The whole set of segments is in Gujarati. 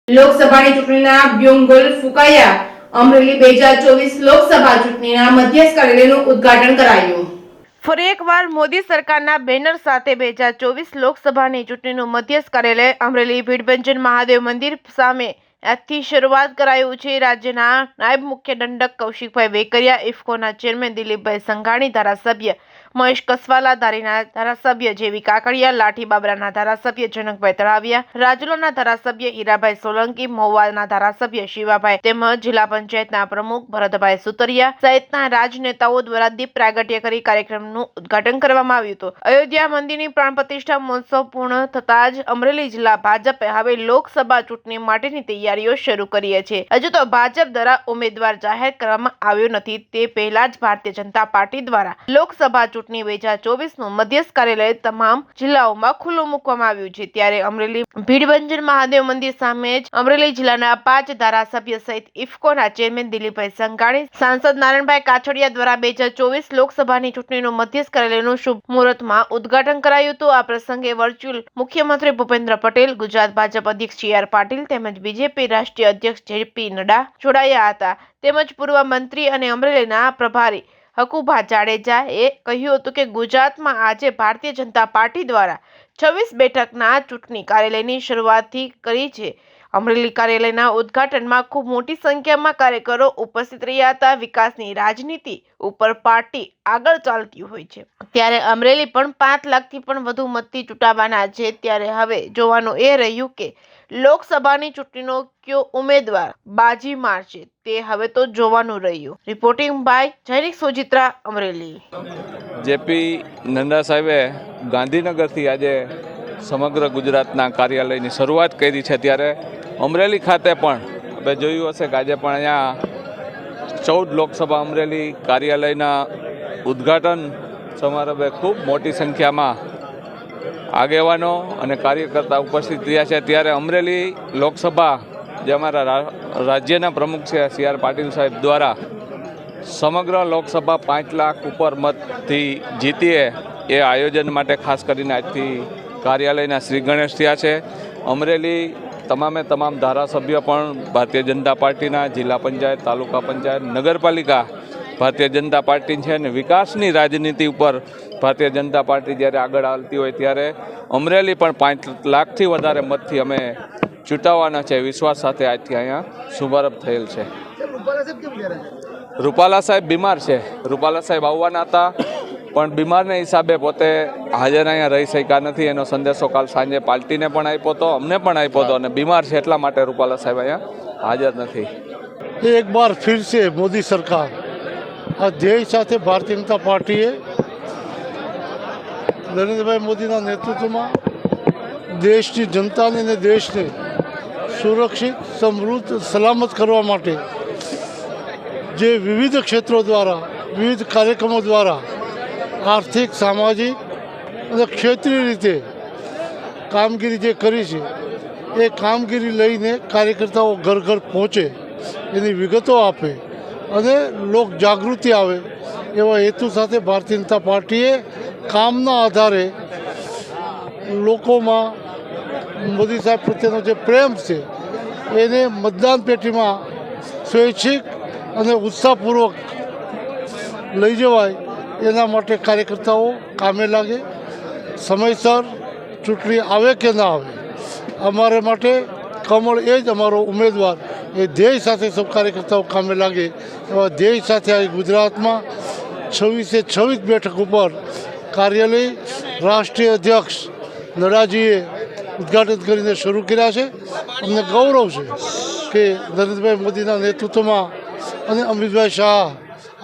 લોકસભાની ચૂંટણીના બ્યુંગોલ ફૂંકાયા. અમરેલી 2024 લોકસભા ચૂંટણીના મધ્યસ્થ કાર્યાલયનું ઉદ્ઘાટન કરાયું. ફરી એકવાર મોદી સરકારના બેનર સાથે 2024 લોકસભાની ચૂંટણીનું મધ્યસ્થ કાર્યાલય અમરેલી ભીડભંજન મહાદેવ મંદિર સામે આજથી શરૂઆત કરાયું છે. રાજ્યના નાયબ મુખ્ય દંડક કૌશિકભાઈ વેકરિયા, ઇફકોના ચેરમેન દિલીપભાઈ સંઘાણી, ધારાસભ્ય મહેશ કસવાલા, ધારીના ધારાસભ્ય જેવી કાકડિયા, લાઠી બાબરાના ધારાસભ્ય જનકભાઈ તળાવિયા, રાજુલાના ધારાસભ્ય હીરાભાઈ સોલંકી, મહુવાના ધારાસભ્ય શિવાભાઈ તેમજ જિલ્લા પંચાયતના પ્રમુખ ભરતભાઈ સુતરિયા સહિતના રાજનેતાઓ દ્વારા દીપ પ્રાગટ્ય કરી કાર્યક્રમનું ઉદ્ઘાટન કરવામાં આવ્યું હતું. અયોધ્યા મંદિરની પ્રાણ પ્રતિષ્ઠા મહોત્સવ પૂર્ણ થતાં જ અમરેલી જિલ્લા ભાજપે હવે લોકસભા ચૂંટણી માટેની તૈયારીઓ શરૂ કરી છે. હજુ તો ભાજપ દ્વારા ઉમેદવાર જાહેર કરવામાં આવ્યો નથી. તે પહેલા જ ભારતીય જનતા પાર્ટી દ્વારા લોકસભા ચૂંટણી 2024નું મધ્યસ્થ કાર્યાલય તમામ જિલ્લાઓમાં ખુલ્લું મૂકવામાં આવ્યું છે. ત્યારે અમરેલી ભીડભંજન મહાદેવ મંદિર સામે જ અમરેલી જિલ્લાના 5 ધારાસભ્ય સહિત ઇફકોના ચેરમેન દિલીપભાઈ સંઘાણી, સાંસદ નારાયણભાઈ કાછડિયા દ્વારા 2024 લોકસભાની ચૂંટણીનું મધ્યસ્થ કાર્યાલયનું શુભ મુહૂર્તમાં ઉદ્ઘાટન કરાયું હતું. આ પ્રસંગે વર્ચ્યુઅલ મુખ્યમંત્રી ભૂપેન્દ્ર પટેલ, ગુજરાત ભાજપ અધ્યક્ષ CR પાટીલ તેમજ બીજેપી રાષ્ટ્રીય અધ્યક્ષ JP નડ્ડા જોડાયા હતા. તેમજ પૂર્વ મંત્રી અને અમરેલીના પ્રભારી હકુભા જાડેજાએ કહ્યું હતું કે ગુજરાતમાં આજે ભારતીય જનતા પાર્ટી દ્વારા 26 બેઠકના ચૂંટણી કાર્યાલયની શરૂઆતથી કરી છે. અમરેલી કાર્યાલયના ઉદ્ઘાટનમાં ખૂબ મોટી સંખ્યામાં કાર્યકરો ઉપસ્થિત રહ્યા હતા. વિકાસની રાજનીતિ ઉપર પાર્ટી આગળ ચાલતી હોય છે, ત્યારે અમરેલી પણ 5 લાખથી પણ વધુ મતથી ચૂંટાવાના છે. ત્યારે હવે જોવાનું એ રહ્યું કે લોકસભાની ચૂંટણીનો કયો ઉમેદવાર બાજી મારશે, તે હવે તો જોવાનું રહ્યું. Reporting by Jainik Sojitra, Amreli. JP Nadda સાહેબે ગાંધીનગરથી આજે સમગ્ર ગુજરાતના કાર્યાલયની શરૂઆત કરી છે. ત્યારે અમરેલી ખાતે પણ આપણે જોયું હશે કે આજે પણ અહીંયા 14 લોકસભા અમરેલી કાર્યાલયના ઉદ્ઘાટન સમારંભે ખૂબ મોટી સંખ્યામાં આગેવાનો અને કાર્યકર્તા ઉપસ્થિત રહ્યા છે. ત્યારે અમરેલી લોકસભા જે અમારા રાજ્યના પ્રમુખ છે CR પાટીલ સાહેબ દ્વારા સમગ્ર લોકસભા 5 લાખ ઉપર મતથી જીતીએ એ આયોજન માટે ખાસ કરીને આજથી કાર્યાલયના શ્રી ગણેશ થયા છે. અમરેલી તમામે તમામ ધારાસભ્ય પણ ભારતીય જનતા પાર્ટીના, જિલ્લા પંચાયત, તાલુકા પંચાયત, નગરપાલિકા ભારતીય જનતા પાર્ટી છે. અને વિકાસની રાજનીતિ ઉપર ભારતીય જનતા પાર્ટી જ્યારે આગળ આવતી હોય ત્યારે અમરેલી પણ 5 લાખથી વધારે મતથી અમે ચૂંટાવાના છે વિશ્વાસ સાથે આજથી અહીંયા શુભારંભ થયેલ છે. રૂપાલા સાહેબ બીમાર છે. રૂપાલા સાહેબ આવવાના હતા પણ બીમારને હિસાબે પોતે હાજર અહીંયા રહી શક્યા નથી. એનો સંદેશો કાલ સાંજે પાર્ટીને પણ આપ્યો હતો, અમને પણ આપ્યો હતો, અને બીમાર છે એટલા માટે રૂપાલા સાહેબ અહીંયા હાજર નથી. એક બાર ફિર સે મોદી સરકાર આ ધ્યેય સાથે ભારતીય જનતા પાર્ટીએ નરેન્દ્રભાઈ મોદીના નેતૃત્વમાં દેશની જનતાને અને દેશને સુરક્ષિત, સમૃદ્ધ, સલામત કરવા માટે જે વિવિધ ક્ષેત્રો દ્વારા, વિવિધ કાર્યક્રમો દ્વારા આર્થિક, સામાજિક અને ક્ષેત્રીય રીતે કામગીરી જે કરી છે એ કામગીરી લઈને કાર્યકર્તાઓ ઘર ઘર પહોંચે, એની વિગતો આપે અને લોક જાગૃતિ આવે એવા હેતુ સાથે ભારતીય જનતા પાર્ટીએ કામના આધારે લોકોમાં મોદી સાહેબ પ્રત્યેનો જે પ્રેમ છે એને મતદાન પેટીમાં સ્વૈચ્છિક અને ઉત્સાહપૂર્વક લઈ જવાય એના માટે કાર્યકર્તાઓ કામે લાગે. સમયસર ચૂંટણી આવે કે ના આવે, અમારે માટે કમળ એ જ અમારો ઉમેદવાર, એ ધ્યેય સાથે સૌ કાર્યકર્તાઓ કામે લાગે એવા ધ્યેય સાથે આ ગુજરાતમાં 26 બેઠક ઉપર કાર્યાલય રાષ્ટ્રીય અધ્યક્ષ નડ્ડાજીએ ઉદ્ઘાટન કરીને શરૂ કર્યા છે. અમને ગૌરવ છે કે નરેન્દ્રભાઈ મોદીના નેતૃત્વમાં અને અમિતભાઈ શાહ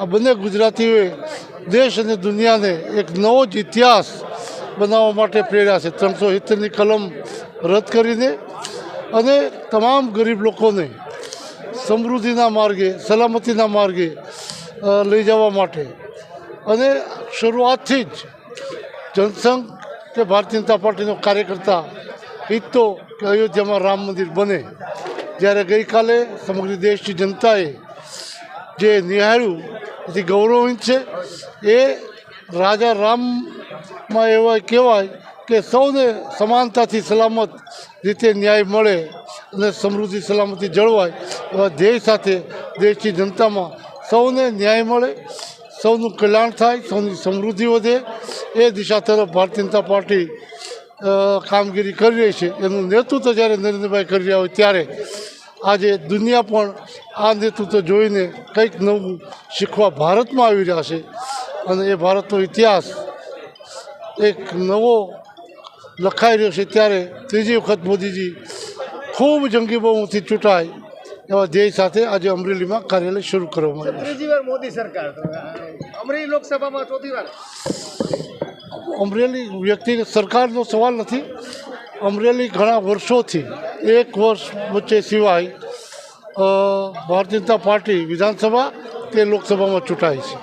આ બંને ગુજરાતીઓએ દેશ અને દુનિયાને એક નવો જ ઇતિહાસ બનાવવા માટે પ્રેર્યા છે. 370ની કલમ રદ કરીને અને તમામ ગરીબ લોકોને સમૃદ્ધિના માર્ગે, સલામતીના માર્ગે લઈ જવા માટે. અને શરૂઆતથી જ જનસંઘ કે ભારતીય જનતા પાર્ટીનો કાર્યકર્તા ઈચ્છતો કે અયોધ્યામાં રામ મંદિર બને. જ્યારે ગઈકાલે સમગ્ર દેશની જનતાએ જે નિહાળ્યું એથી ગૌરવાન્વિત છે. એ રાજા રામમાં એવા કહેવાય કે સૌને સમાનતાથી સલામત રીતે ન્યાય મળે અને સમૃદ્ધિ સલામતી જળવાય એવા ધ્યેય સાથે દેશની જનતામાં સૌને ન્યાય મળે, સૌનું કલ્યાણ થાય, સૌની સમૃદ્ધિ વધે, એ દિશા તરફ ભારતીય જનતા પાર્ટી કામગીરી કરી રહી છે. એનું નેતૃત્વ જ્યારે નરેન્દ્રભાઈ કરી રહ્યા હોય ત્યારે આજે દુનિયા પણ આ નેતૃત્વ જોઈને કંઈક નવું શીખવા ભારતમાં આવી રહ્યા છે અને એ ભારતનો ઇતિહાસ એક નવો લખાઈ રહ્યો છે. ત્યારે ત્રીજી વખત મોદીજી ખૂબ જંગી બહુમતીથી ચૂંટાય એવા ધ્યેય સાથે આજે અમરેલીમાં કાર્યાલય શરૂ કરવામાં આવ્યું. ત્રીજી વાર મોદી સરકાર, અમરેલી લોકસભામાં ચોથી વાર. અમરેલી વ્યક્તિગત સરકારનો સવાલ નથી. અમરેલી ઘણા વર્ષોથી, એક વર્ષ વચ્ચે સિવાય ભારતીય જનતા પાર્ટી વિધાનસભા કે લોકસભામાં ચૂંટાય છે.